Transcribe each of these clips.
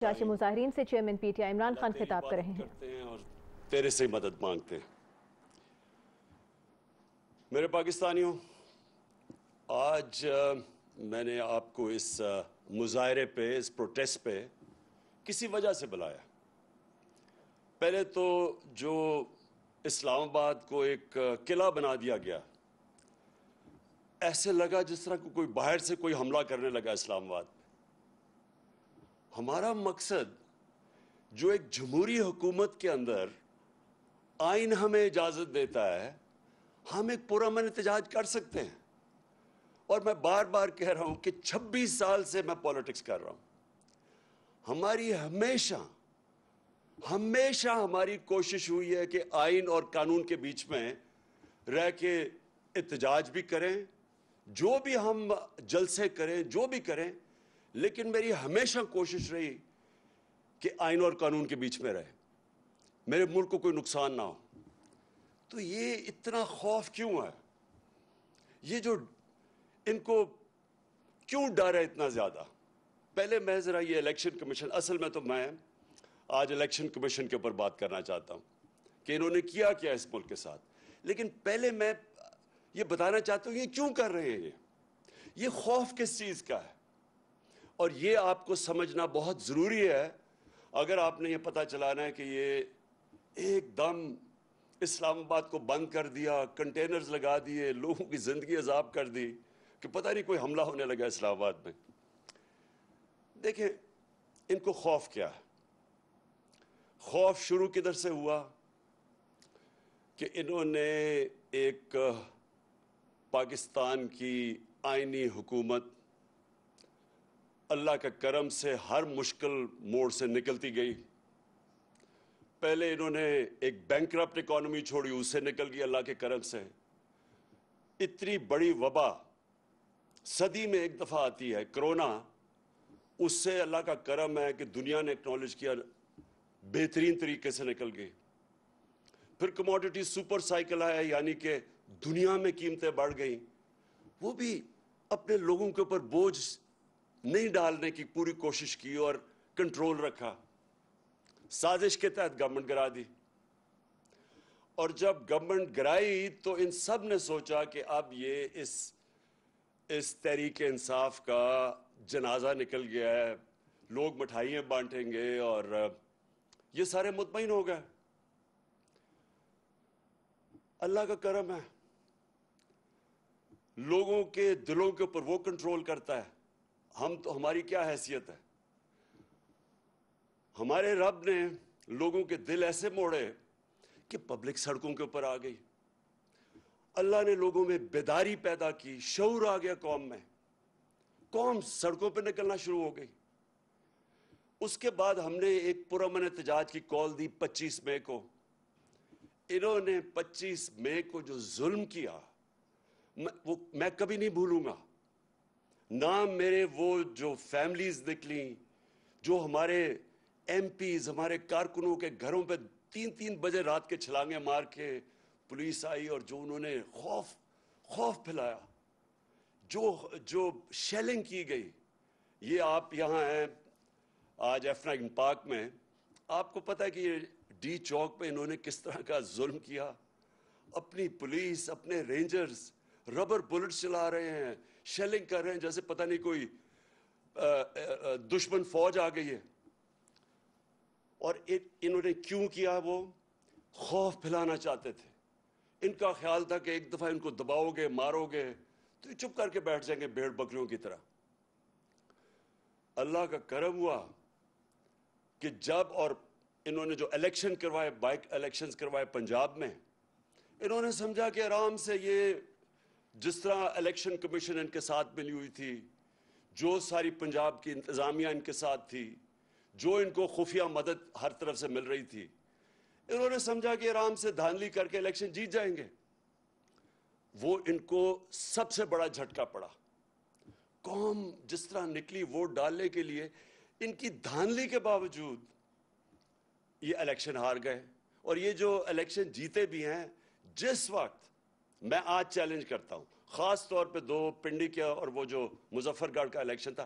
چاچے مظاہرین سے chairman P T I Imran Khan خطاب کر رہے ہیں اور تیرے سے مدد مانگتے ہیں۔ میرے پاکستانیوں، آج میں نے آپ کو اس مظاہرے پہ، اس پروٹیسٹ پہ کسی وجہ سے بلایا۔ پہلے تو جو اسلام آباد کو ایک قلعہ بنا دیا گیا، ایسے لگا جس طرح کوئی باہر سے کوئی حملہ کرنے لگا اسلام آباد میں۔ ہمارا مقصد جو ایک جمہوری حکومت کے اندر آئین ہمیں اجازت دیتا ہے، ہم ایک پرامن احتجاج کر سکتے ہیں۔ اور میں بار بار کہہ رہا ہوں کہ 26 سال سے میں پولیٹکس کر رہا ہوں۔ ہماری ہمیشہ ہماری کوشش ہوئی ہے کہ آئین اور قانون کے بیچ میں رہ کے احتجاج بھی کریں، جو بھی ہم جلسے کریں، جو بھی کریں، لیکن میری ہمیشہ کوشش رہی کہ آئین اور قانون کے بیچ میں رہے، میرے ملک کو کوئی نقصان نہ ہو۔ تو یہ اتنا خوف کیوں ہے؟ یہ جو ان کو کیوں ڈر ہے اتنا زیادہ؟ پہلے میں ذرا یہ الیکشن کمیشن، اصل میں تو میں آج الیکشن کمیشن کے اوپر بات کرنا چاہتا ہوں کہ انہوں نے کیا اس ملک کے ساتھ، لیکن پہلے میں یہ بتانا چاہتا ہوں یہ کیوں کر رہے ہیں، یہ خوف کس چیز کا ہے؟ اور یہ آپ کو سمجھنا بہت ضروری ہے اگر آپ نے یہ پتہ چلانا ہے کہ یہ ایک دم اسلام آباد کو بند کر دیا، کنٹینرز لگا دیے، لوگوں کی زندگی عذاب کر دی کہ پتہ نہیں کوئی حملہ ہونے لگا اسلام آباد میں۔ دیکھیں ان کو خوف کیا ہے؟ خوف شروع کدھر سے ہوا کہ انہوں نے ایک پاکستان کی آئینی حکومت اللہ کا کرم سے ہر مشکل موڑ سے نکلتی گئی۔ پہلے انہوں نے ایک بینکرپٹ اکانومی چھوڑی، اس سے نکل گئی اللہ کے کرم سے۔ اتنی بڑی وبا صدی میں ایک دفعہ آتی ہے، کرونا، اس سے اللہ کا کرم ہے کہ دنیا نے اکنالج کیا، بہترین طریقے سے نکل گئی۔ پھر کموڈٹی سپر سائیکل آیا، یعنی کہ دنیا میں قیمتیں بڑھ گئیں، وہ بھی اپنے لوگوں کے اوپر بوجھ نہیں ڈالنے کی پوری کوشش کی اور کنٹرول رکھا، سازش کے تحت گورنمنٹ گرا دی۔ اور جب گورنمنٹ گرائی تو ان سب نے سوچا کہ اب یہ اس تحریک انصاف کا جنازہ نکل گیا ہے، لوگ مٹھائیاں بانٹیں گے، اور یہ سارے مطمئن ہو گئے۔ اللہ کا کرم ہے، لوگوں کے دلوں کے اوپر وہ کنٹرول کرتا ہے۔ ہماری کیا حیثیت ہے؟ ہمارے رب نے لوگوں کے دل ایسے موڑے کہ پبلک سڑکوں کے اوپر آ گئی۔ اللہ نے لوگوں میں بیداری پیدا کی، شعور آ گیا قوم میں، قوم سڑکوں پہ نکلنا شروع ہو گئی۔ اس کے بعد ہم نے ایک پرامن احتجاج کی کال دی 25 مئی کو۔ انہوں نے 25 مئی کو جو ظلم کیا وہ میں کبھی نہیں بھولوں گا۔ نہ میرے وہ جو فیملیز نکلیں، جو ہمارے ایم پیز، ہمارے کارکنوں کے گھروں پہ 3 بجے رات کے چھلانگیں مار کے پولیس آئی، اور جو انہوں نے خوف پھیلایا، جو شیلنگ کی گئی۔ یہ آپ یہاں ہیں آج F9 پارک میں، آپ کو پتہ ہے کہ یہ ڈی چوک پہ انہوں نے کس طرح کا ظلم کیا۔ اپنی پولیس، اپنے رینجرز ربر بلٹس چلا رہے ہیں، شیلنگ کر رہے ہیں جیسے پتہ نہیں کوئی دشمن فوج آ گئی ہے۔ اور انہوں نے کیوں کیا؟ وہ خوف پھیلانا چاہتے تھے۔ ان کا خیال تھا کہ ایک دفعہ ان کو دباؤ گے، مارو گے تو یہ چپ کر کے بیٹھ جائیں گے بھیڑ بکریوں کی طرح۔ اللہ کا کرم ہوا کہ جب اور انہوں نے جو الیکشن کروائے، بائک الیکشنز کروائے پنجاب میں، انہوں نے سمجھا کہ آرام سے یہ جس طرح الیکشن کمیشن ان کے ساتھ ملی ہوئی تھی، جو ساری پنجاب کی انتظامیہ ان کے ساتھ تھی، جو ان کو خفیہ مدد ہر طرف سے مل رہی تھی، انہوں نے سمجھا کہ آرام سے دھاندلی کر کے الیکشن جیت جائیں گے۔ وہ ان کو سب سے بڑا جھٹکا پڑا۔ قوم جس طرح نکلی ووٹ ڈالنے کے لیے، ان کی دھاندلی کے باوجود یہ الیکشن ہار گئے۔ اور یہ جو الیکشن جیتے بھی ہیں، جس وقت میں آج چیلنج کرتا ہوں، خاص طور پہ 2 پنڈی کا اور وہ جو مظفر گڑھ کا الیکشن تھا،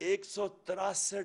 163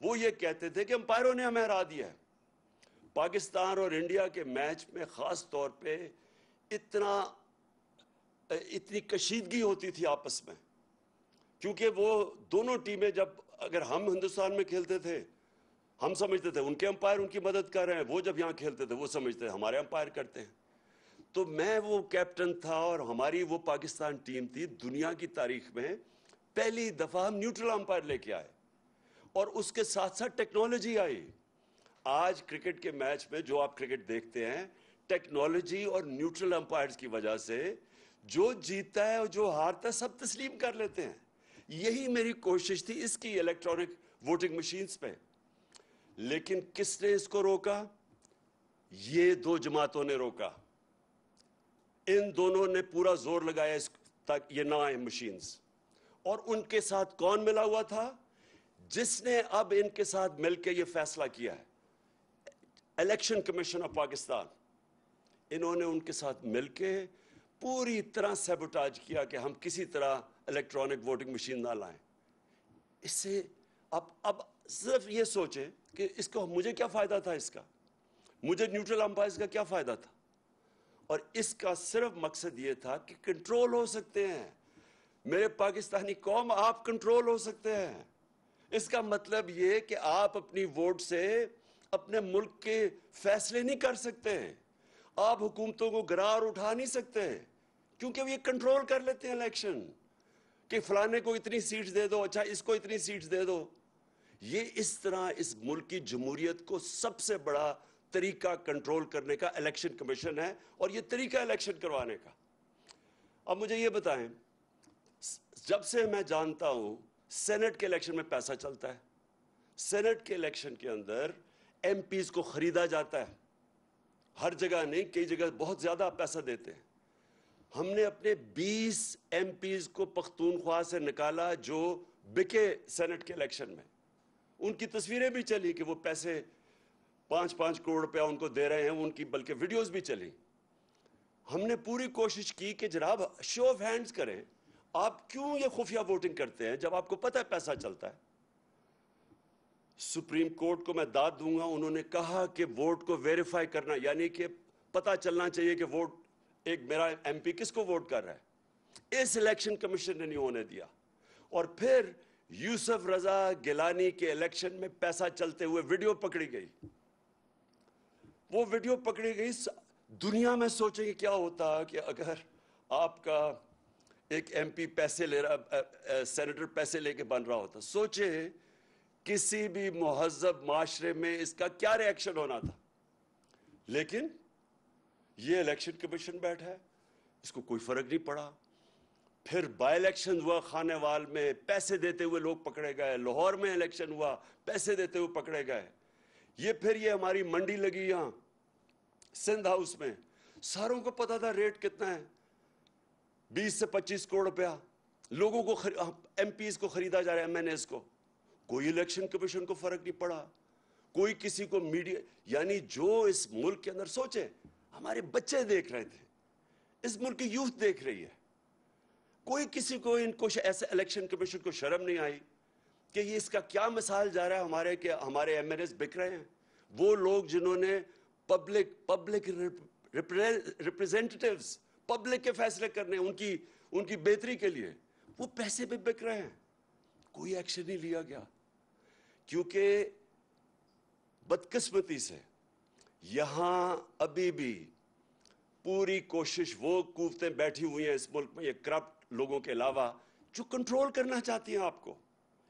وہ یہ کہتے تھے کہ امپائروں نے ہمیں ہرا دیا ہے. پاکستان اور انڈیا کے میچ میں خاص طور پہ اتنی کشیدگی ہوتی تھی آپس میں، کیونکہ وہ دونوں ٹیمیں جب اگر ہم ہندوستان میں کھیلتے تھے ہم سمجھتے تھے ان کے امپائر ان کی مدد کر رہے ہیں، وہ جب یہاں کھیلتے تھے وہ سمجھتے تھے ہمارے امپائر کرتے ہیں. تو میں وہ کیپٹن تھا اور ہماری وہ پاکستان ٹیم تھی، دنیا کی تاریخ میں پہلی دفعہ ہم نیوٹرل امپائر لے کے آئے اور اس کے ساتھ ساتھ ٹیکنالوجی آئی. آج کرکٹ کے میچ میں جو آپ کرکٹ دیکھتے ہیں ٹیکنالوجی اور نیوٹرل امپائرز کی وجہ سے جو جیتتا ہے اور جو ہارتا ہے سب تسلیم کر لیتے ہیں. یہی میری کوشش تھی اس کی الیکٹرانک ووٹنگ مشینز پہ. لیکن کس نے اس کو روکا؟ یہ دو جماعتوں نے روکا. ان دونوں نے پورا زور لگایا اس تک یہ نہ آئے مشینز. اور ان کے ساتھ کون ملا ہوا تھا؟ جس نے اب ان کے ساتھ مل کے یہ فیصلہ کیا ہے، الیکشن کمیشن آف پاکستان. انہوں نے ان کے ساتھ مل کے پوری طرح سیبوٹاج کیا کہ ہم کسی طرح الیکٹرانک ووٹنگ مشین نہ لائیں. اس سے اب صرف یہ سوچیں کہ اس کو مجھے کیا فائدہ تھا، اس کا مجھے نیوٹرل امپائرز کا کیا فائدہ تھا. اور اس کا صرف مقصد یہ تھا کہ کنٹرول ہو سکتے ہیں میرے پاکستانی قوم، آپ کنٹرول ہو سکتے ہیں. اس کا مطلب یہ کہ آپ اپنی ووٹ سے اپنے ملک کے فیصلے نہیں کر سکتے، آپ حکومتوں کو گرا اور اٹھا نہیں سکتے، کیونکہ وہ یہ کنٹرول کر لیتے ہیں الیکشن کہ فلانے کو اتنی سیٹس دے دو، اچھا اس کو اتنی سیٹس دے دو. یہ اس طرح اس ملک کی جمہوریت کو سب سے بڑا طریقہ کنٹرول کرنے کا الیکشن کمیشن ہے اور یہ طریقہ الیکشن کروانے کا. اب مجھے یہ بتائیں، جب سے میں جانتا ہوں سینٹ کے الیکشن میں پیسہ چلتا ہے، سینٹ کے الیکشن کے اندر ایم پیز کو خریدا جاتا ہے، ہر جگہ نہیں، کئی جگہ بہت زیادہ پیسہ دیتے ہیں. ہم نے اپنے 20 ایم پیز کو پختونخوا سے نکالا جو بکے سینٹ کے الیکشن میں. ان کی تصویریں بھی چلی کہ وہ پیسے 5-5 کروڑ روپیہ ان کو دے رہے ہیں، ان کی بلکہ ویڈیوز بھی چلی. ہم نے پوری کوشش کی کہ جناب شو آف ہینڈز کریں، آپ کیوں یہ خفیہ ووٹنگ کرتے ہیں جب آپ کو پتہ ہے پیسہ چلتا ہے. سپریم کورٹ کو میں داد دوں گا، انہوں نے کہا کہ ووٹ کو ویریفائی کرنا، یعنی کہ پتہ چلنا چاہیے کہ ووٹ ایک میرا ایم پی کس کو ووٹ کر رہا ہے. اس الیکشن کمیشن نے نہیں ہونے دیا. اور پھر یوسف رضا گیلانی کے الیکشن میں پیسہ چلتے ہوئے ویڈیو پکڑی گئی. وہ ویڈیو پکڑی گئی. دنیا میں سوچیں کہ کیا ہوتا کہ اگر آپ کا ایک ایم پی پیسے لے رہا، سینیٹر پیسے لے کے بن رہا ہوتا. سوچیں کسی بھی مہذب معاشرے میں اس کا کیا ری ایکشن ہونا تھا. لیکن یہ الیکشن کمیشن بیٹھا ہے، اس کو کوئی فرق نہیں پڑا. پھر بائی الیکشن ہوا خانے وال میں، پیسے دیتے ہوئے لوگ پکڑے گئے. لاہور میں الیکشن ہوا، پیسے دیتے ہوئے پکڑے گئے. پھر یہ ہماری منڈی لگی یہاں سندھ ہاؤس میں، ساروں کو پتا تھا ریٹ کتنا ہے، 20 سے 25 کروڑ روپیہ لوگوں کو ایم پیز کو خریدا جا رہا ہے، ایم این ایز کو. کوئی الیکشن کمیشن کو فرق نہیں پڑا، کوئی کسی کو میڈیا، یعنی جو اس ملک کے اندر سوچے ہمارے بچے دیکھ رہے تھے، اس ملک کی یوتھ دیکھ رہی ہے، کوئی کسی کو ان کو ایسے الیکشن کمیشن کو شرم نہیں آئی کہ یہ اس کا کیا مثال جا رہا ہے ہمارے ایم این ایز بک رہے ہیں. وہ لوگ جنہوں نے پبلک ریپریزنٹیٹیوز، پبلک کے فیصلے کرنے ان کی بہتری کے لیے، وہ پیسے پہ بک رہے ہیں. کوئی ایکشن نہیں لیا گیا، کیونکہ بدقسمتی سے یہاں ابھی بھی پوری کوشش وہ قوتیں بیٹھی ہوئی ہیں اس ملک میں، یہ کرپٹ لوگوں کے علاوہ، جو کنٹرول کرنا چاہتی ہیں آپ کو،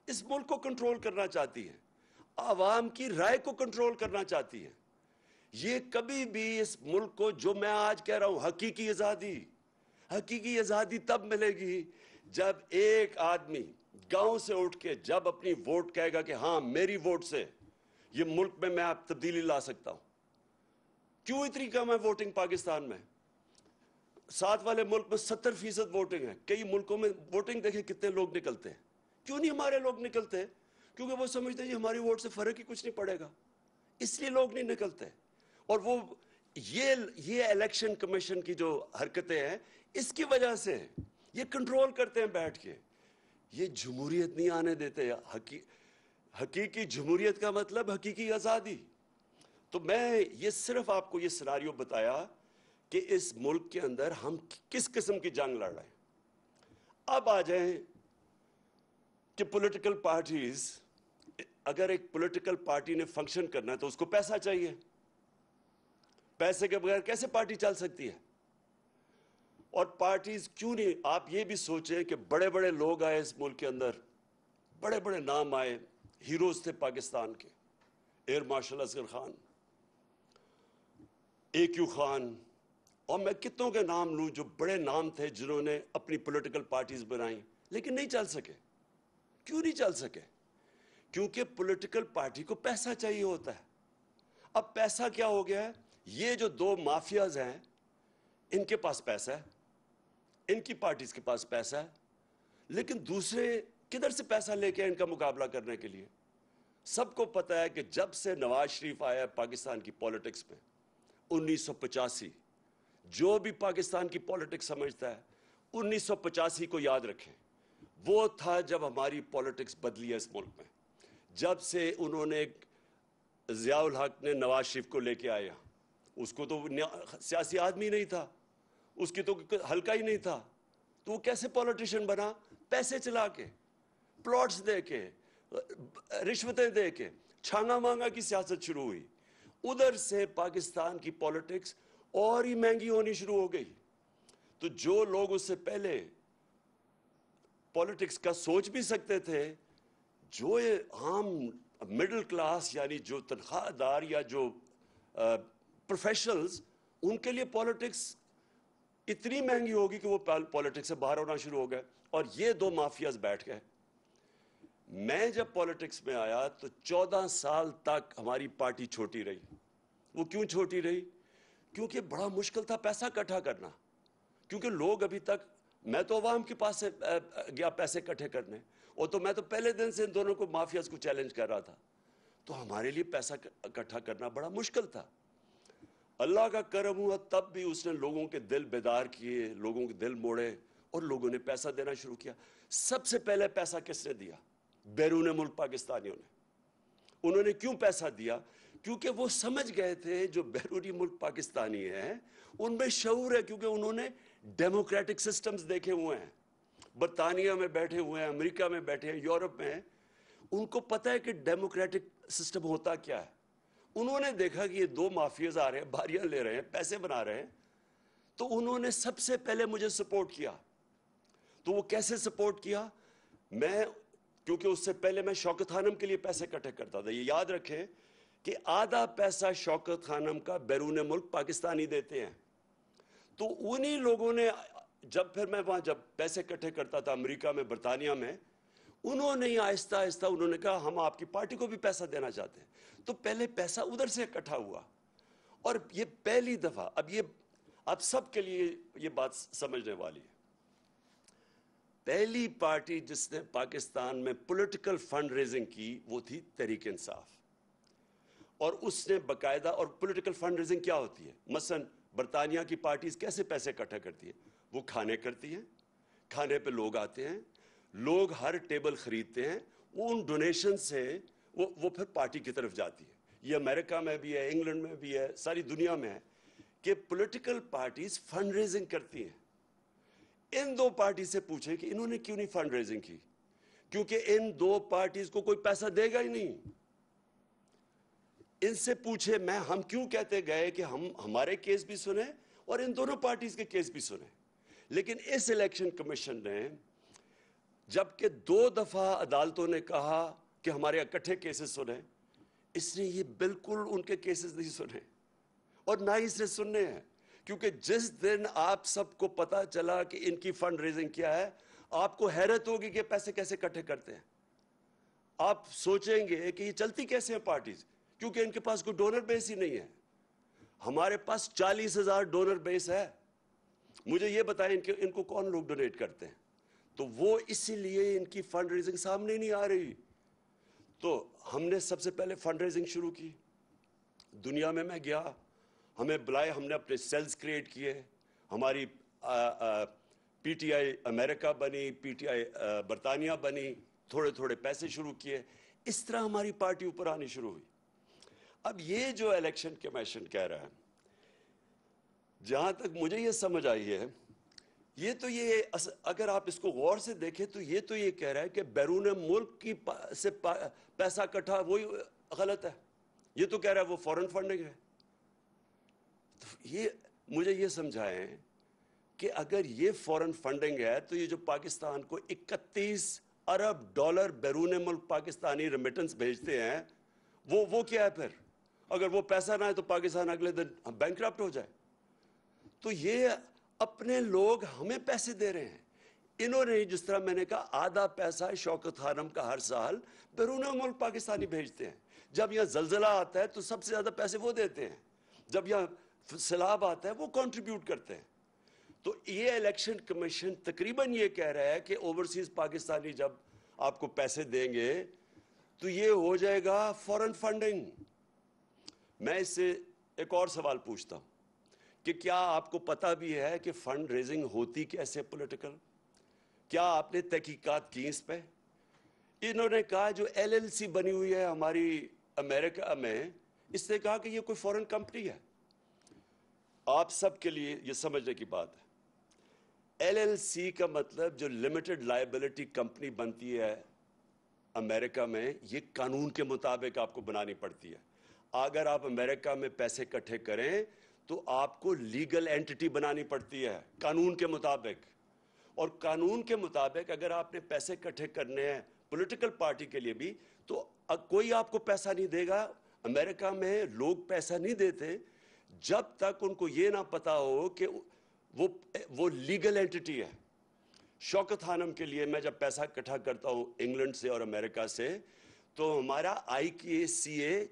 اس ملک کو کنٹرول کرنا چاہتی ہیں، عوام کی رائے کو کنٹرول کرنا چاہتی ہیں. یہ کبھی بھی اس ملک کو، جو میں آج کہہ رہا ہوں، حقیقی آزادی تب ملے گی جب ایک آدمی گاؤں سے اٹھ کے جب اپنی ووٹ کہے گا کہ ہاں میری ووٹ سے یہ ملک میں آپ تبدیلی لا سکتا ہوں. کیوں اتنی کم ہے ووٹنگ پاکستان میں؟ ساتھ والے ملک میں 70% ووٹنگ ہے. کئی ملکوں میں ووٹنگ دیکھیں کتنے لوگ نکلتے ہیں. کیوں نہیں ہمارے لوگ نکلتے؟ کیونکہ وہ سمجھتے ہیں ہماری ووٹ سے فرق ہی کچھ نہیں پڑے گا، اس لیے لوگ نہیں نکلتے. اور وہ یہ الیکشن کمیشن کی جو حرکتیں ہیں، اس کی وجہ سے یہ کنٹرول کرتے ہیں بیٹھ کے. یہ جمہوریت نہیں آنے دیتے. حقیقی جمہوریت کا مطلب حقیقی آزادی. تو میں یہ صرف آپ کو یہ سیناریو بتایا کہ اس ملک کے اندر ہم کس قسم کی جنگ لڑ رہے ہیں. اب آ جائیں کہ پولیٹیکل پارٹیز، اگر ایک پولیٹیکل پارٹی نے فنکشن کرنا ہے تو اس کو پیسہ چاہیے. پیسے کے بغیر کیسے پارٹی چل سکتی ہے؟ اور پارٹیز کیوں نہیں، آپ یہ بھی سوچیں کہ بڑے بڑے لوگ آئے اس ملک کے اندر، بڑے بڑے نام آئے، ہیروز تھے پاکستان کے، air marshal Asghar Khan, AQ Khan, اور میں کتنوں کے نام لوں جو بڑے نام تھے جنہوں نے اپنی پولیٹیکل پارٹیز بنائیں لیکن نہیں چل سکے. کیوں نہیں چل سکے؟ کیونکہ پولیٹیکل پارٹی کو پیسہ چاہیے ہوتا ہے. اب پیسہ کیا ہو گیا ہے؟ یہ جو دو مافیاز ہیں ان کے پاس پیسہ ہے، ان کی پارٹیز کے پاس پیسہ ہے، لیکن دوسرے کدھر سے پیسہ لے کے ان کا مقابلہ کرنے کے لیے؟ سب کو پتہ ہے کہ جب سے نواز شریف آیا پاکستان کی پولیٹکس میں 1985، جو بھی پاکستان کی پولیٹکس سمجھتا ہے 1985 کو یاد رکھیں. وہ تھا جب ہماری پولیٹکس بدلی ہے اس ملک میں. جب سے انہوں نے ضیاء الحق نے نواز شریف کو لے کے آیا، اس کو تو سیاسی آدمی نہیں تھا، اس کی تو حلقہ ہی نہیں تھا، تو وہ کیسے پولیٹیشین بنا؟ پیسے چلا کے، پلاٹس دے کے، رشوتیں دے کے، چھانگا مانگا کی سیاست شروع ہوئی. ادھر سے پاکستان کی پولیٹکس اور ہی مہنگی ہونی شروع ہو گئی. تو جو لوگ اس سے پہلے پولیٹکس کا سوچ بھی سکتے تھے، جو عام مڈل کلاس یعنی جو تنخواہ دار یا جو پروفیشنلز، ان کے لیے پولیٹکس اتنی مہنگی ہوگی کہ وہ پولیٹکس سے باہر ہونا شروع ہو گئے. اور یہ دو مافیاز بیٹھ گئے. میں جب پولیٹکس میں آیا تو 14 سال تک ہماری پارٹی چھوٹی رہی. وہ کیوں چھوٹی رہی؟ کیونکہ بڑا مشکل تھا پیسہ اکٹھا کرنا. کیونکہ لوگ ابھی تک، میں تو عوام کے پاس سے گیا پیسے اکٹھے کرنے، اور تو میں تو پہلے دن سے ان دونوں کو مافیاز کو چیلنج کر رہا تھا. تو ہمارے لیے پیسہ اکٹھا کرنا بڑا مشکل تھا. اللہ کا کرم ہوا تب بھی اس نے لوگوں کے دل بیدار کیے، لوگوں کے دل موڑے، اور لوگوں نے پیسہ دینا شروع کیا. سب سے پہلے پیسہ کس نے دیا؟ بیرون ملک پاکستانیوں نے. انہوں نے کیوں پیسہ دیا؟ کیونکہ وہ سمجھ گئے تھے جو بیرونی ملک پاکستانی ہیں ان میں شعور ہے، کیونکہ انہوں نے ڈیموکریٹک سسٹمز دیکھے ہوئے ہیں. برطانیہ میں بیٹھے ہوئے ہیں، امریکہ میں بیٹھے ہیں، یورپ میں ہیں. ان کو پتہ ہے کہ ڈیموکریٹک سسٹم ہوتا کیا ہے. انہوں نے دیکھا کہ یہ دو مافیاز آ رہے ہیں، باریاں لے رہے ہیں، پیسے بنا رہے ہیں. تو انہوں نے سب سے پہلے مجھے سپورٹ کیا. تو وہ کیسے سپورٹ کیا؟ کیونکہ اس سے پہلے میں شوکت خانم کے لیے پیسے اکٹھے کرتا تھا. یہ یاد رکھیں کہ آدھا پیسہ شوکت خانم کا بیرون ملک پاکستانی دیتے ہیں. تو انہی لوگوں نے جب پھر میں وہاں جب پیسے اکٹھے کرتا تھا امریکہ میں، برطانیہ میں، انہوں نے آہستہ آہستہ انہوں نے کہا ہم آپ کی پارٹی کو بھی پیسہ دینا چاہتے ہیں. تو پہلے پیسہ ادھر سے اکٹھا ہوا. اور یہ پہلی دفعہ، اب سب کے لیے یہ بات سمجھنے والی ہے، پہلی پارٹی جس نے پاکستان میں پولیٹیکل فنڈ ریزنگ کی وہ تھی تحریک انصاف. اور اس نے باقاعدہ، اور پولیٹیکل فنڈ ریزنگ کیا ہوتی ہے؟ مثلا برطانیہ کی پارٹیز کیسے پیسے اکٹھا کرتی ہے؟ وہ کھانے کرتی ہیں، کھانے پہ لوگ آتے ہیں، لوگ ہر ٹیبل خریدتے ہیں، وہ ان ڈونیشن سے وہ پھر پارٹی کی طرف جاتی ہے. یہ امریکہ میں بھی ہے، انگلینڈ میں بھی ہے، ساری دنیا میں ہے کہ پولیٹیکل پارٹیز فنڈ ریزنگ کرتی ہیں. ان دو پارٹی سے پوچھیں کہ انہوں نے کیوں نہیں فنڈ ریزنگ کی؟ کیونکہ ان دو پارٹیز کو کوئی پیسہ دے گا ہی نہیں. ان سے پوچھے ہم کیوں کہتے گئے کہ ہم ہمارے کیس بھی سنیں اور ان دونوں پارٹیز کے کیس بھی سنیں. لیکن اس الیکشن کمیشن نے جبکہ 2 دفعہ عدالتوں نے کہا کہ ہمارے اکٹھے کیسز سنیں، اس نے یہ بالکل ان کے کیسز نہیں سنے، اور نہ ہی اس نے سننے ہیں. کیونکہ جس دن آپ سب کو پتا چلا کہ ان کی فنڈ ریزنگ کیا ہے، آپ کو حیرت ہوگی کہ پیسے کیسے اکٹھے کرتے ہیں. آپ سوچیں گے کہ یہ چلتی کیسے ہیں پارٹیز، کیونکہ ان کے پاس کوئی ڈونر بیس ہی نہیں ہے. ہمارے پاس 40,000 ڈونر بیس ہے. مجھے یہ بتائیں ان کو کون لوگ ڈونیٹ کرتے ہیں؟ تو وہ اسی لیے ان کی فنڈ ریزنگ سامنے نہیں آ رہی. تو ہم نے سب سے پہلے فنڈ ریزنگ شروع کی. دنیا میں گیا، ہمیں بلائے، ہم نے اپنے سیلز کریٹ کیے. ہماری پی ٹی آئی امریکہ بنی، پی ٹی آئی برطانیہ بنی، تھوڑے تھوڑے پیسے شروع کیے. اس طرح ہماری پارٹی اوپر آنی شروع ہوئی. اب یہ جو الیکشن کمیشن کہہ رہا ہے, جہاں تک مجھے یہ سمجھ آئی ہے, یہ اگر آپ اس کو غور سے دیکھیں تو یہ کہہ رہا ہے کہ بیرون ملک کی سے پیسہ اکٹھا وہی غلط ہے. یہ تو کہہ رہا ہے وہ فورن فنڈنگ ہے. تو مجھے یہ سمجھائیں کہ اگر یہ فورن فنڈنگ ہے تو یہ جو پاکستان کو 31 ارب ڈالر بیرون ملک پاکستانی ریمیٹنس بھیجتے ہیں, وہ کیا ہے پھر؟ اگر وہ پیسہ نہ ہے تو پاکستان اگلے دن بینکرپٹ ہو جائے. تو یہ اپنے لوگ ہمیں پیسے دے رہے ہیں. انہوں نے جس طرح میں نے کہا آدھا پیسہ شوکت خانم کا ہر سال بیرون ملک پاکستانی بھیجتے ہیں. جب یہاں زلزلہ آتا ہے تو سب سے زیادہ پیسے وہ دیتے ہیں. جب یہاں سیلاب آتا ہے وہ کنٹریبیوٹ کرتے ہیں. تو یہ الیکشن کمیشن تقریباً یہ کہہ رہا ہے کہ اوورسیز پاکستانی جب آپ کو پیسے دیں گے تو یہ ہو جائے گا فورن فنڈنگ. میں اس سے ایک اور سوال پوچھتا ہوں کہ کیا آپ کو پتہ بھی ہے کہ فنڈ ریزنگ ہوتی کیسے پولیٹیکل؟ کیا آپ نے تحقیقات کی اس پہ؟ انہوں نے کہا جو ایل ایل سی بنی ہوئی ہے ہماری امریکہ میں, اس نے کہا کہ یہ کوئی فورن کمپنی ہے. آپ سب کے لیے یہ سمجھنے کی بات ہے, ایل ایل سی کا مطلب جو لمیٹڈ لائبلٹی کمپنی بنتی ہے امریکہ میں, یہ قانون کے مطابق آپ کو بنانی پڑتی ہے. اگر آپ امریکہ میں پیسے اکٹھے کریں تو آپ کو لیگل اینٹی بنانی پڑتی ہے قانون کے مطابق. اور قانون کے مطابق اگر آپ نے پیسے اکٹھے کرنے ہیں پولیٹیکل پارٹی کے لیے بھی, تو کوئی آپ کو پیسہ نہیں دے گا. امریکہ میں لوگ پیسہ نہیں دیتے جب تک ان کو یہ نہ پتا ہو کہ وہ لیگل اینٹی ہے. شوکت خانم کے لیے میں جب پیسہ اکٹھا کرتا ہوں انگلینڈ سے اور امریکہ سے, تو ہمارا IKCA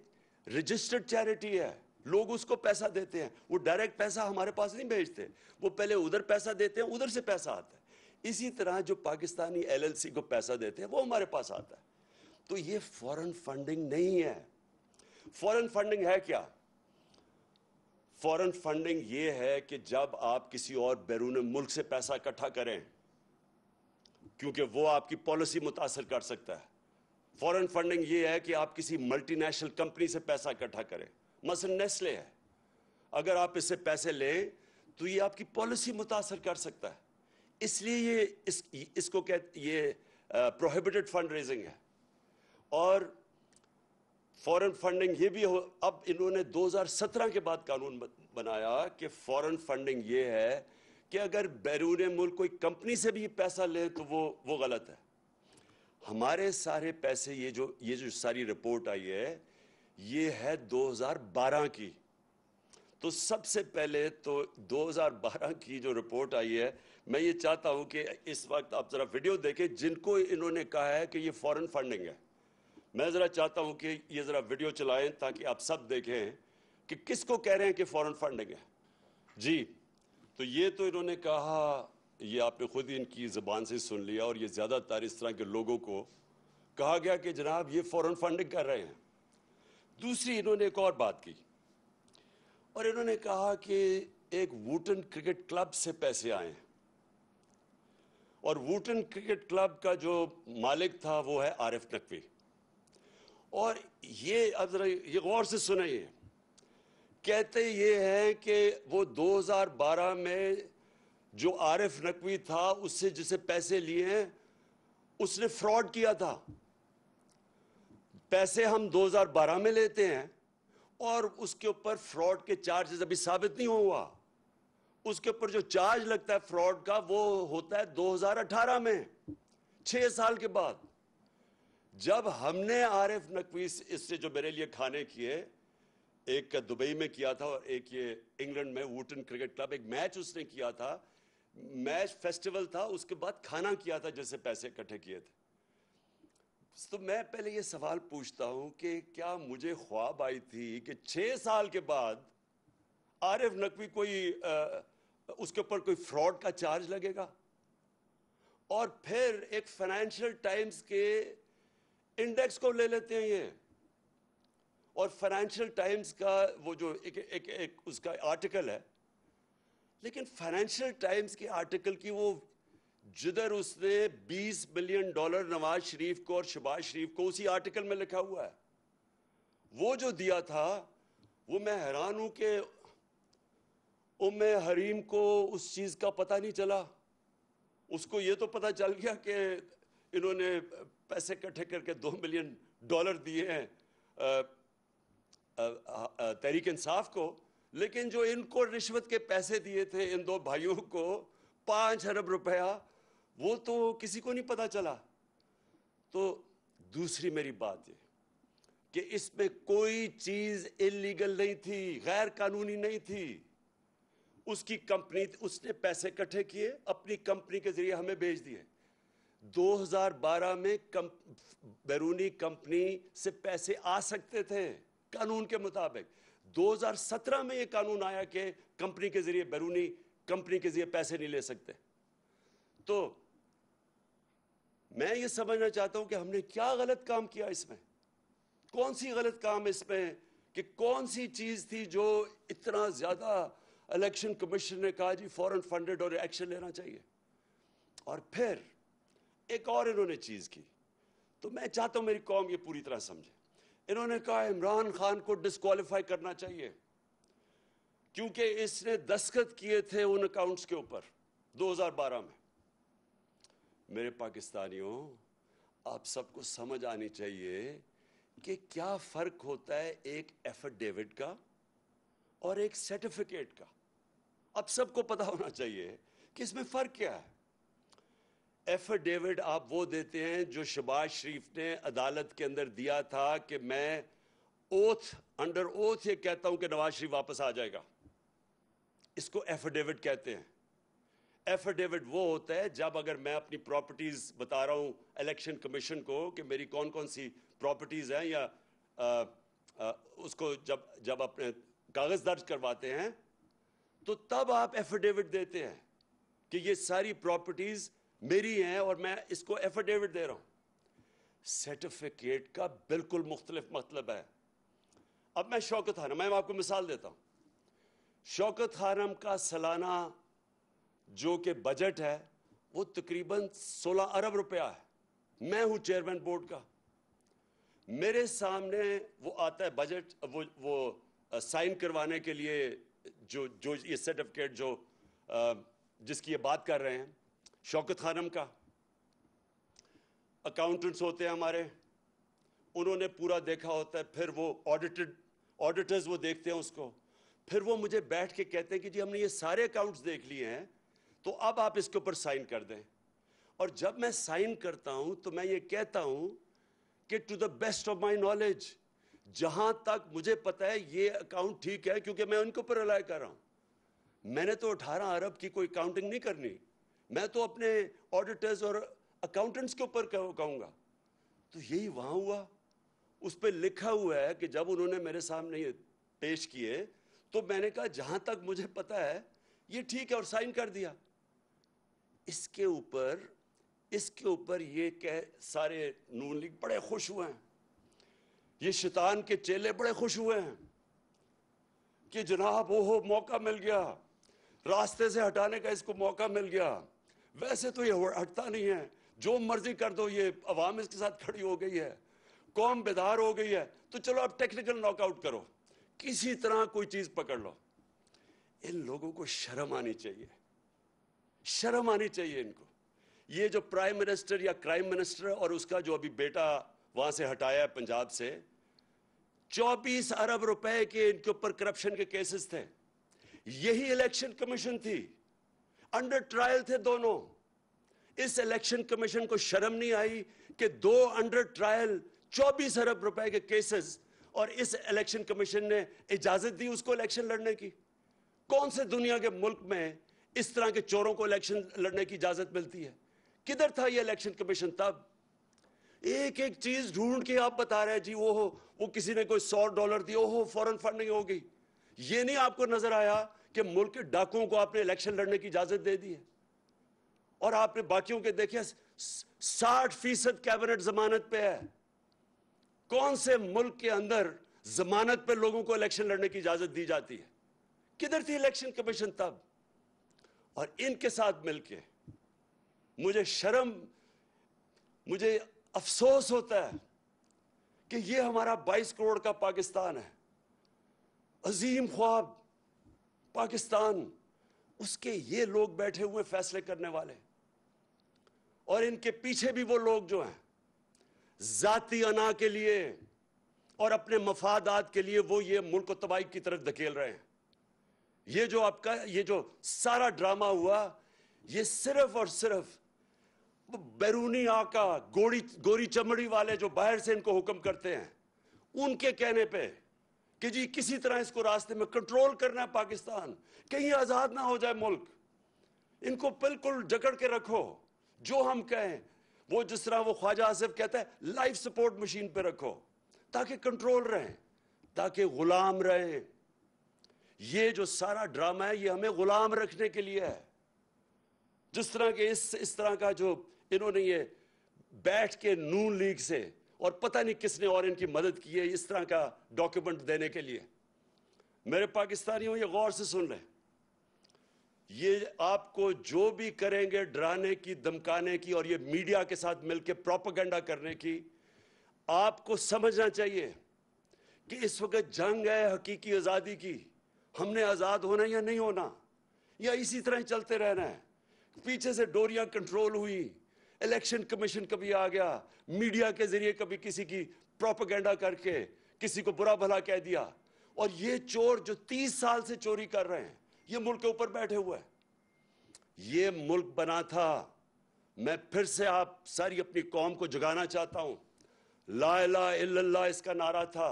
رجسٹرڈ چیریٹی ہے. لوگ اس کو پیسہ دیتے ہیں, وہ ڈائریکٹ پیسہ ہمارے پاس نہیں بھیجتے, وہ پہلے ادھر پیسہ دیتے ہیں, ادھر سے پیسہ آتا ہے. اسی طرح جو پاکستانی LLC کو پیسہ دیتے ہیں وہ ہمارے پاس آتا ہے. تو یہ فورن فنڈنگ نہیں ہے. فورن فنڈنگ ہے کیا؟ فورن فنڈنگ یہ ہے کہ جب آپ کسی اور بیرون ملک سے پیسہ اکٹھا کریں, کیونکہ وہ آپ کی پالیسی متاثر کر سکتا ہے. فورن فنڈنگ یہ ہے کہ آپ کسی ملٹی نیشنل کمپنی سے پیسہ اکٹھا کریں, مثلا نیسلے ہے, اگر آپ اس سے پیسے لیں تو یہ آپ کی پالیسی متاثر کر سکتا ہے. اس لیے یہ اس کو یہ پروہیبٹڈ فنڈ ریزنگ ہے. اور فورن فنڈنگ یہ بھی اب انہوں نے 2017 کے بعد قانون بنایا کہ فورن فنڈنگ یہ ہے کہ اگر بیرون ملک کوئی کمپنی سے بھی پیسہ لے تو وہ غلط ہے. ہمارے سارے پیسے یہ جو ساری رپورٹ آئی ہے یہ ہے 2012 کی. تو سب سے پہلے تو 2012 کی جو رپورٹ آئی ہے, میں یہ چاہتا ہوں کہ اس وقت آپ ذرا ویڈیو دیکھیں جن کو انہوں نے کہا ہے کہ یہ فورن فنڈنگ ہے. میں ذرا چاہتا ہوں کہ یہ ذرا ویڈیو چلائیں تاکہ آپ سب دیکھیں کہ کس کو کہہ رہے ہیں کہ فورن فنڈنگ ہے. جی, تو یہ تو انہوں نے کہا, یہ آپ نے خود ہی ان کی زبان سے سن لیا, اور یہ زیادہ تر اس طرح کے لوگوں کو کہا گیا کہ جناب یہ فورن فنڈنگ کر رہے ہیں. دوسری انہوں نے ایک اور بات کی, اور انہوں نے کہا کہ ایک ووٹن کرکٹ کلب سے پیسے آئے ہیں, اور ووٹن کرکٹ کلب کا جو مالک تھا وہ ہے عارف نقوی. اور یہ اب ذرا یہ غور سے سنیں, کہتے یہ ہیں کہ وہ 2012 میں جو عارف نقوی تھا اس سے جسے پیسے لیے ہیں اس نے فراڈ کیا تھا. پیسے ہم 2012 میں لیتے ہیں اور اس کے اوپر فراڈ کے چارجز ابھی ثابت نہیں ہوا. اس کے اوپر جو چارج لگتا ہے فراڈ کا وہ ہوتا ہے 2018 میں, 6 سال کے بعد. جب ہم نے عارف نقوی اس سے جو میرے لیے کھانے کیے, ایک دبئی میں کیا تھا اور ایک یہ انگلینڈ میں ووٹن کرکٹ کلب, ایک میچ اس نے کیا تھا, میچ فیسٹیول تھا, اس کے بعد کھانا کیا تھا جس سے پیسے اکٹھے کیے تھے. تو میں پہلے یہ سوال پوچھتا ہوں کہ کیا مجھے خواب آئی تھی کہ 6 سال کے بعد عارف نقوی کوئی اس کے اوپر کوئی فراڈ کا چارج لگے گا؟ اور پھر ایک فائنینشیل ٹائمز کے انڈیکس کو لے لیتے ہیں یہ, اور فائنینشیل ٹائمز کا وہ جو ایک اس کا آرٹیکل ہے, لیکن فائنینشیل ٹائمز کے آرٹیکل کی وہ جدھر اس نے $20 بلین نواز شریف کو اور شہباز شریف کو اسی آرٹیکل میں لکھا ہوا ہے وہ جو دیا تھا، وہ میں حیران ہوں کہ ام حریم کو اس چیز کا پتہ نہیں چلا. اس کو یہ تو پتہ چل گیا کہ انہوں نے پیسے اکٹھے کر کے $2 بلین دیے ہیں تحریک انصاف کو، لیکن جو ان کو رشوت کے پیسے دیے تھے ان دو بھائیوں کو 5 ارب روپیہ، وہ تو کسی کو نہیں پتا چلا. تو دوسری میری بات یہ کہ اس میں کوئی چیز انلیگل نہیں تھی، غیر قانونی نہیں تھی. اس کی کمپنی، اس نے پیسے اکٹھے کیے، اپنی کمپنی کے ذریعے ہمیں بھیج دیے. 2012 میں بیرونی کمپنی سے پیسے آ سکتے تھے قانون کے مطابق. 2017 میں یہ قانون آیا کہ کمپنی کے ذریعے، بیرونی کمپنی کے ذریعے پیسے نہیں لے سکتے. تو میں یہ سمجھنا چاہتا ہوں کہ ہم نے کیا غلط کام کیا اس میں، کون سی غلط کام اس میں، کہ کون سی چیز تھی جو اتنا زیادہ الیکشن کمیشن نے کہا جی فوراً فنڈڈ اور ایکشن لینا چاہیے. اور پھر ایک اور انہوں نے چیز کی، تو میں چاہتا ہوں میری قوم یہ پوری طرح سمجھے. انہوں نے کہا عمران خان کو ڈسکوالیفائی کرنا چاہیے کیونکہ اس نے دستخط کیے تھے ان اکاؤنٹس کے اوپر 2012 میں. میرے پاکستانیوں، آپ سب کو سمجھ آنی چاہیے کہ کیا فرق ہوتا ہے ایک ایفیڈیوٹ کا اور ایک سرٹیفکیٹ کا. اب سب کو پتا ہونا چاہیے کہ اس میں فرق کیا ہے. ایفیڈیوٹ آپ وہ دیتے ہیں جو شہباز شریف نے عدالت کے اندر دیا تھا کہ میں انڈر اوتھ یہ کہتا ہوں کہ نواز شریف واپس آ جائے گا. اس کو ایفیڈیوٹ کہتے ہیں. ایفیڈیوٹ وہ ہوتا ہے جب اگر میں اپنی پراپرٹیز بتا رہا ہوں الیکشن کمیشن کو کہ میری کون کون سی پراپرٹیز ہیں، یا اس کو جب اپنے کاغذ درج کرواتے ہیں تو تب آپ ایفیڈیوٹ دیتے ہیں کہ یہ ساری پراپرٹیز میری ہیں اور میں اس کو ایفیڈیوٹ دے رہا ہوں. سرٹیفکیٹ کا بالکل مختلف مطلب ہے. اب میں شوکت خانم، میں آپ کو مثال دیتا ہوں. شوکت خانم کا سالانہ جو کہ بجٹ ہے وہ تقریباً 16 ارب روپیہ ہے. میں ہوں چیئرمین بورڈ کا. میرے سامنے وہ آتا ہے بجٹ، وہ سائن کروانے کے لیے جو یہ سرٹیفکیٹ جو جس کی یہ بات کر رہے ہیں شوکت خانم کا. اکاؤنٹنٹس ہوتے ہیں ہمارے، انہوں نے پورا دیکھا ہوتا ہے، پھر وہ آڈیٹرز وہ دیکھتے ہیں اس کو، پھر وہ مجھے بیٹھ کے کہتے ہیں کہ جی ہم نے یہ سارے اکاؤنٹس دیکھ لیے ہیں تو اب آپ اس کے اوپر سائن کر دیں. اور جب میں سائن کرتا ہوں تو میں یہ کہتا ہوں کہ to the best of my knowledge, جہاں تک مجھے پتا ہے یہ اکاؤنٹ ٹھیک ہے، کیونکہ میں ان کے اوپر رلائی کر رہا ہوں. میں نے تو 18 ارب کی کوئی کاؤنٹنگ نہیں کرنی، میں تو اپنے آڈیٹرز اور اکاؤنٹنٹس کے اوپر کہوں گا. تو یہی وہاں ہوا. اس پہ لکھا ہوا ہے کہ جب انہوں نے میرے سامنے یہ پیش کیے تو میں نے کہا جہاں تک مجھے پتا ہے یہ ٹھیک ہے اور سائن کر دیا. اس کے اوپر یہ کہ سارے نون لیگ بڑے خوش ہوئے ہیں، یہ شیطان کے چیلے بڑے خوش ہوئے ہیں کہ جناب وہ موقع مل گیا، راستے سے ہٹانے کا اس کو موقع مل گیا. ویسے تو یہ ہٹتا نہیں ہے، جو مرضی کر دو، یہ عوام اس کے ساتھ کھڑی ہو گئی ہے، قوم بیدار ہو گئی ہے، تو چلو اب ٹیکنیکل ناک آؤٹ کرو، کسی طرح کوئی چیز پکڑ لو. ان لوگوں کو شرم آنی چاہیے، شرم آنی چاہیے ان کو. یہ جو پرائم منسٹر یا کرائم منسٹر اور اس کا جو ابھی بیٹا وہاں سے ہٹایا ہے پنجاب سے، 24 ارب روپے کے ان کے اوپر کرپشن کے کیسز تھے. یہی الیکشن کمیشن تھی، انڈر ٹرائل تھے دونوں. اس الیکشن کمیشن کو شرم نہیں آئی کہ 2 انڈر ٹرائل 24 ارب روپے کے کیسز، اور اس الیکشن کمیشن نے اجازت دی اس کو الیکشن لڑنے کی. کون سے دنیا کے ملک میں اس طرح کے چوروں کو الیکشن لڑنے کی اجازت ملتی ہے؟ کدھر تھا یہ الیکشن کمیشن تب؟ ایک ایک چیز ڈھونڈ کے آپ بتا رہے ہیں جی وہ کسی نے کوئی $100 دیا، فوراً فنڈنگ ہو گئی. یہ نہیں آپ کو نظر آیا کہ ملک کے ڈاکوؤں کو آپ نے الیکشن لڑنے کی اجازت دے دی ہے؟ اور آپ نے باقیوں کے دیکھے 60% کیبنٹ ضمانت پہ ہے. کون سے ملک کے اندر ضمانت پہ لوگوں کو الیکشن لڑنے کی اجازت دی جاتی ہے؟ کدھر تھی الیکشن کمیشن تب؟ اور ان کے ساتھ مل کے مجھے شرم، مجھے افسوس ہوتا ہے کہ یہ ہمارا 22 کروڑ کا پاکستان ہے، عظیم خواب پاکستان، اس کے یہ لوگ بیٹھے ہوئے فیصلے کرنے والے، اور ان کے پیچھے بھی وہ لوگ جو ہیں ذاتی انا کے لیے اور اپنے مفادات کے لیے وہ یہ ملک کو تباہی کی طرف دھکیل رہے ہیں۔ یہ جو آپ کا یہ جو سارا ڈرامہ ہوا، یہ صرف اور صرف بیرونی آقا، گوری چمڑی والے جو باہر سے ان کو حکم کرتے ہیں، ان کے کہنے پہ کہ جی کسی طرح اس کو راستے میں کنٹرول کرنا ہے پاکستان، کہیں آزاد نہ ہو جائے ملک، ان کو بالکل جکڑ کے رکھو، جو ہم کہیں وہ جس طرح وہ خواجہ آصف کہتا ہے لائف سپورٹ مشین پہ رکھو تاکہ کنٹرول رہیں، تاکہ غلام رہیں۔ یہ جو سارا ڈرامہ ہے یہ ہمیں غلام رکھنے کے لیے ہے، جس طرح کہ اس طرح کا جو انہوں نے یہ بیٹھ کے نون لیگ سے اور پتہ نہیں کس نے اور ان کی مدد کی ہے اس طرح کا ڈاکیومنٹ دینے کے لیے۔ میرے پاکستانیوں یہ غور سے سن لیں، یہ آپ کو جو بھی کریں گے ڈرانے کی، دمکانے کی اور یہ میڈیا کے ساتھ مل کے پروپیگنڈا کرنے کی، آپ کو سمجھنا چاہیے کہ اس وقت جنگ ہے حقیقی آزادی کی، ہم نے آزاد ہونا یا نہیں ہونا، یا اسی طرح ہی چلتے رہنا ہے۔ پیچھے سے ڈوریاں کنٹرول ہوئی، الیکشن کمیشن کبھی آ گیا، میڈیا کے ذریعے کبھی کسی کی پروپیگنڈا کر کے کسی کو برا بھلا کہہ دیا، اور یہ چور جو 30 سال سے چوری کر رہے ہیں یہ ملک کے اوپر بیٹھے ہوئے ہیں۔ یہ ملک بنا تھا، میں پھر سے آپ ساری اپنی قوم کو جگانا چاہتا ہوں، لا الہ الا اللہ اس کا نعرہ تھا،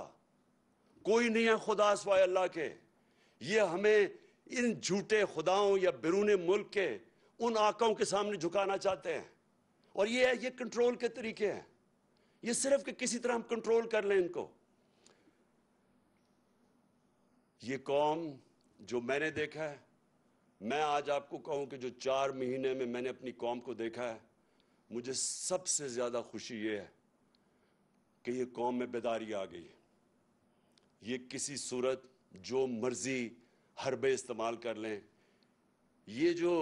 کوئی نہیں ہے خدا سوائے اللہ کے۔ یہ ہمیں ان جھوٹے خداؤں یا بیرون ملک کے ان آقاؤں کے سامنے جھکانا چاہتے ہیں، اور یہ کنٹرول کے طریقے ہیں، یہ صرف کہ کسی طرح ہم کنٹرول کر لیں ان کو۔ یہ قوم جو میں نے دیکھا ہے، میں آج آپ کو کہوں کہ جو 4 مہینے میں نے اپنی قوم کو دیکھا ہے، مجھے سب سے زیادہ خوشی یہ ہے کہ یہ قوم میں بیداری آ گئی ہے۔ یہ کسی صورت جو مرضی حربے استعمال کر لیں، یہ جو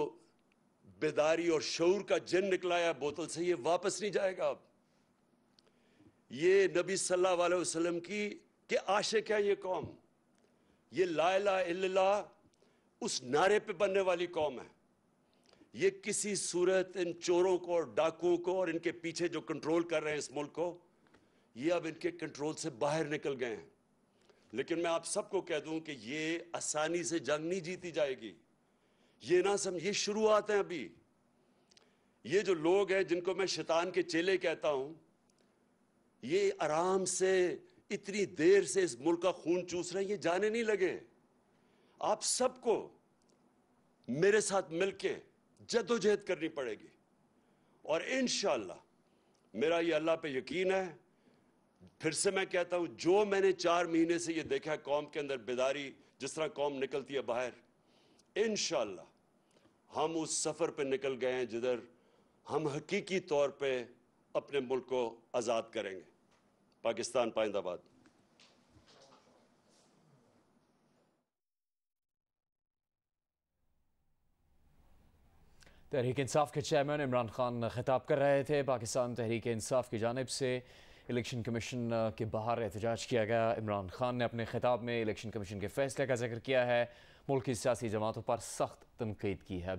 بیداری اور شعور کا جن نکلا ہے بوتل سے، یہ واپس نہیں جائے گا اب۔ یہ نبی صلی اللہ علیہ وسلم کے عاشق ہے یہ قوم، یہ لا الہ الا اللہ اس نعرے پہ بننے والی قوم ہے۔ یہ کسی صورت ان چوروں کو اور ڈاکوؤں کو اور ان کے پیچھے جو کنٹرول کر رہے ہیں اس ملک کو، یہ اب ان کے کنٹرول سے باہر نکل گئے ہیں۔ لیکن میں آپ سب کو کہہ دوں کہ یہ آسانی سے جنگ نہیں جیتی جائے گی، یہ نہ سمجھ، یہ شروعات ہیں ابھی۔ یہ جو لوگ ہیں جن کو میں شیطان کے چیلے کہتا ہوں، یہ آرام سے اتنی دیر سے اس ملک کا خون چوس رہے ہیں، یہ جانے نہیں لگے۔ آپ سب کو میرے ساتھ مل کے جدوجہد کرنی پڑے گی، اور انشاءاللہ میرا یہ اللہ پہ یقین ہے۔ پھر سے میں کہتا ہوں، جو میں نے 4 مہینے سے یہ دیکھا ہے قوم کے اندر بیداری، جس طرح قوم نکلتی ہے باہر، انشاءاللہ ہم اس سفر پہ نکل گئے ہیں جدھر ہم حقیقی طور پہ اپنے ملک کو آزاد کریں گے۔ پاکستان پائندہ باد۔ تحریک انصاف کے چیئرمین عمران خان خطاب کر رہے تھے۔ پاکستان تحریک انصاف کی جانب سے الیکشن کمیشن کے باہر احتجاج کیا گیا۔ عمران خان نے اپنے خطاب میں الیکشن کمیشن کے فیصلے کا ذکر کیا ہے، ملک کی سیاسی جماعتوں پر سخت تنقید کی ہے۔